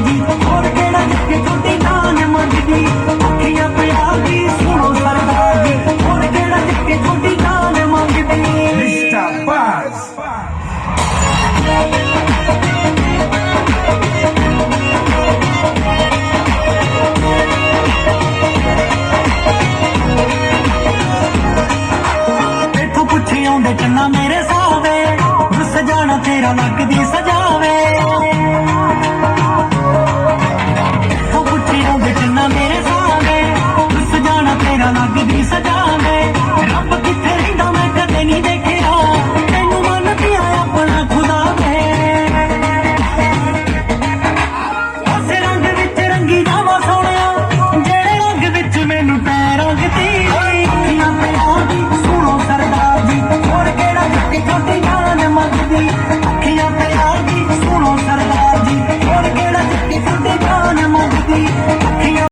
जी और केड़ा जिक्के छोटी जान मंगदी अखियां प्यार दी सुनो सरदार जी और केड़ा जिक्के छोटी जान मंगदी Mr. Buzz. तेथों पुछी आउंदे चन्ना मेरे सावे रुस जाना तेरा लगदी सजावे तेथों पुछी आउंदे चन्ना मेरे सावे रुस जाना तेरा लगदी सजावे रब किथे रहिंदा मैं कदे नहीं देखिया तैनू मनदी आ अपना खुदा वे उस रंग विच रंगी जावा सोहणिया जेड़े रंग विच मैनू तै रंगदी अखियां प्यार दी सुनो सरदार जी और केड़ा जिक्के छोटी जान मंगदी अखियां प्यार दी सुनो सरदार जी और केड़ा जिक्के छोटी जान मंगदी